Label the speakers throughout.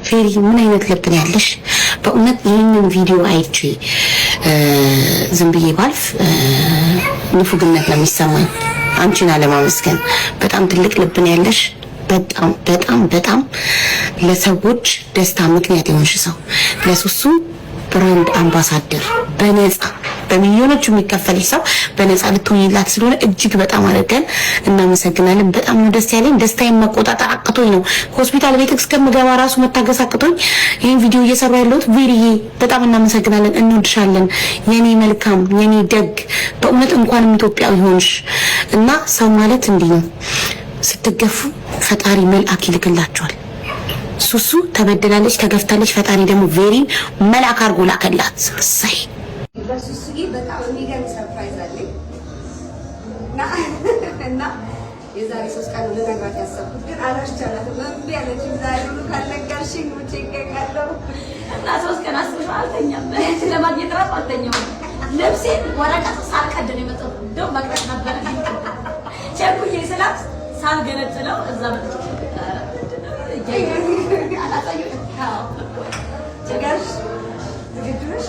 Speaker 1: ፌሪ ምን አይነት ልብ ነው ያለሽ? በእውነት ይህንን ቪዲዮ አይቼ ዝም ብዬ ባልፍ ንፉግነት ነው የሚሰማኝ። አንቺን አለማመስገን በጣም ትልቅ ልብ ነው ያለሽ። በጣም በጣም በጣም ለሰዎች ደስታ ምክንያት የሆንሽ ሰው፣ ለሱሱ ብራንድ አምባሳደር በነፃ በሚሊዮኖች የሚከፈልሽ ሰው በነፃ ልትሆኝላት ስለሆነ እጅግ በጣም አድርገን እናመሰግናለን። በጣም ነው ደስ ያለኝ። ደስታዬን መቆጣጠር አቅቶኝ ነው ሆስፒታል ቤት እስከምገባ ራሱ መታገስ አቅቶኝ ይሄን ቪዲዮ እየሰራ ያለሁት። ቬሪዬ በጣም እናመሰግናለን። እንወድሻለን የኔ መልካም የኔ ደግ። በእውነት እንኳንም ኢትዮጵያዊ ሆንሽ እና ሰው ማለት እንዲህ ነው። ስትገፉ ፈጣሪ መልአክ ይልክላቸዋል። ሱሱ ተበድላለች፣ ተገፍታለች። ፈጣሪ ደግሞ ቬሪን መልአክ አድርጎ ላከላት። ሳይ
Speaker 2: በሱሱዬ በጣም የሚገርም ሰርፕራይዝ አለኝ እና የዛሬ 3 ቀን ልነግራት ያሰብኩት ግን አላስቻላትም። እምቢ አለችኝ። ዛሬ ሁሉ ካልነገርሽኝ ሙቼ እገኛለሁ
Speaker 3: እና 3 ቀን አስበሽ አልተኛም። ለማግኘት እራሱ አልተኛም። ልብሴን ወረቀት ሳልቀድ ነው የመጣሁት። እንደው መቅረት ነበር ቸኩዬ ስላት ሳልገነጥለው እዛ መጥቼ
Speaker 2: ዝግጁ ነሽ?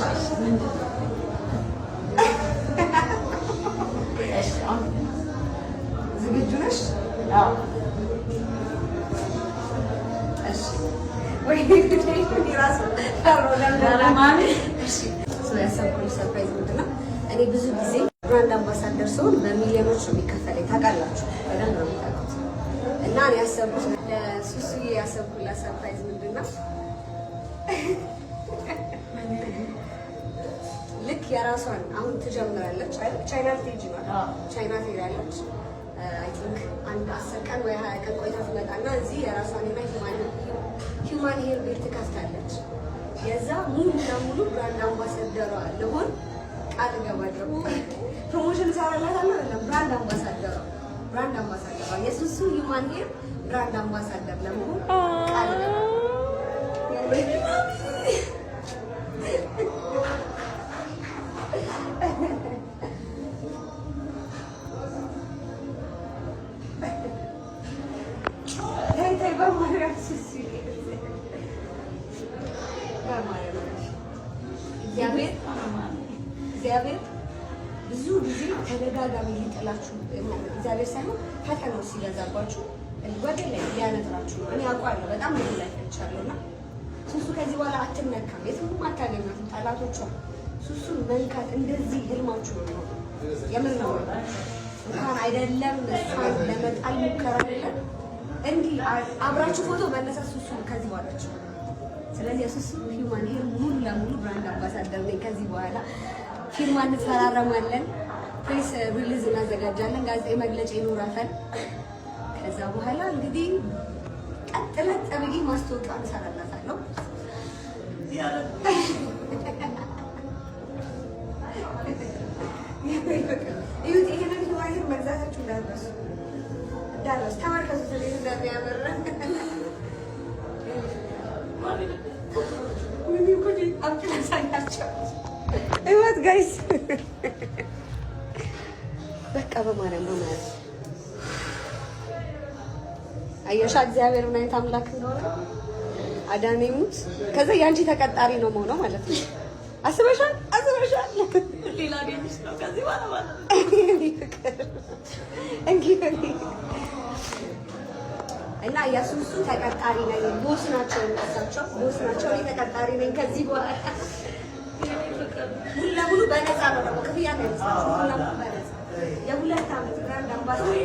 Speaker 2: ያሰብኩት ሰርፕራይዝ ምንድን ነው? እኔ ብዙ ጊዜ ብራንድ አምባሳደር ስሆን በሚሊዮኖች ነው የሚከፈለኝ። ታውቃላችሁ፣ በደንብ ነው የምታውቁት። እና እኔ ያሰብኩት ለሱሱዬ ያሰብኩላት ሰርፕራይዝ ምንድን ነው? ልክ የራሷን አሁን ትጀምራለች አይደል? ቻይና ልትሄጂ ነው። ቻይና ትሄዳለች። አይ ቲንክ አንድ 10 ቀን ወይ 20 ቀን ቆይታ ትመጣና እዚህ የራሷን ሂውማን ሄር ቤት ትከፍታለች። የዛ ሙሉ ለሙሉ ብራንድ አምባሳደሯ ልሆን ቃል እገባለሁ። ፕሮሞሽን እሰራላታለሁ አይደለም፣ ብራንድ አምባሳደሯ የሱሱ ሂውማን ሄር ብራንድ አምባሳደር ለመሆን ቃል እገባለሁ። እግዚአብሔር ብዙ ጊዜ ተደጋጋሚ ሊጥላችሁ እግዚአብሔር ሳይሆን ፈተናው ሲገዛባችሁ ወደ ላይ ሊያነጥራችሁ ነው። እኔ አውቃለሁ፣ በጣም ብዙ ላይ ተቻለውና ሱሱ ከዚህ በኋላ አትነካም፣ የትም አታገኛትም። ጠላቶቿ ሱሱን መንካት እንደዚህ ህልማችሁ ነው። የምን ነው እንኳን አይደለም እሷን ለመጣል ሙከራ አይደለም እንዲህ አብራችሁ ፎቶ መነሳት ሱሱ ከዚህ በኋላች። ስለዚህ የሱሱ ሂውማን ሄር ሙሉ ለሙሉ ብራንድ አምባሳደር ነኝ። ከዚህ በኋላ ፊርማ እንፈራረማለን፣ ፕሬስ ሪሊዝ እናዘጋጃለን፣ ጋዜጣዊ መግለጫ ይኖራታል። ከዛ በኋላ እንግዲህ ቀጥለጥ ብዬ ማስታወቂያ እንሰራላታለሁ። ይሁት ይሄንን ሂውማን ሄር መግዛታችሁ እንዳትረሱ ተመልከቱት እንዴት እንደሚያምር ህይወት ጋይስ በቃ በማርያም በማለት አየሻ እግዚአብሔር ምን አይነት አምላክ እንደሆነ አዳኔ ሙት። ከዛ ያንቺ ተቀጣሪ ነው መሆነው ማለት ነው። አስበሻል ሌላ ገኝሽ ነው ከዚህ በኋላ ማለት እንግዲህ እና የሱሱ ተቀጣሪ ነኝ። ቦስ ናቸው እሳቸው፣ ቦስ ናቸው። እኔ ተቀጣሪ ነኝ ከዚህ በኋላ ሙሉ ለሙሉ በነፃ ነው። ደግሞ ክፍያ ነው የሚሰጣው ሙሉ ለሙሉ በነፃ የ2 ዓመት ብራንድ አምባሳደር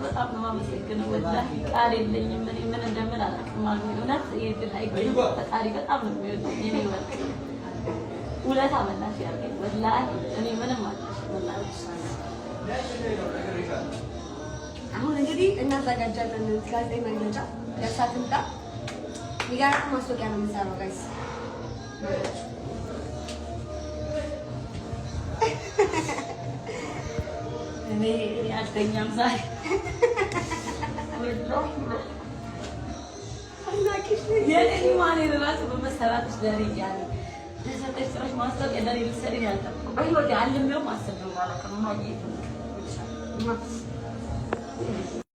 Speaker 3: በጣም ነው የማመሰግነው። ወላሂ ቃል የለኝም። እኔ ምን እንደምን አላውቅም። እውነት የድል አይገኝ ፈጣሪ በጣም ነው የሚወደኝ። እኔ ወልክ ውለታ መላሽ ያርገኝ። ወላሂ እኔ ምንም አልልሽ። ወላሂ
Speaker 2: አሁን እንግዲህ እናዘጋጃለን ጋዜጣዊ መግለጫ ለሳትንታ የሚገርም ማስታወቂያ ነው የምንሰራው ጋይስ።
Speaker 3: እኔ አልተኛም ዛሬ የኔ ማኔ ራሱ በመሰራትሽ ደሪ ያለ ለሰጠሽ ስራሽ ማስታወቂያ ለኔ ልትሰሪ ያልጠብቁ በህይወቴ አልሜውም አስቤውም አላውቅም።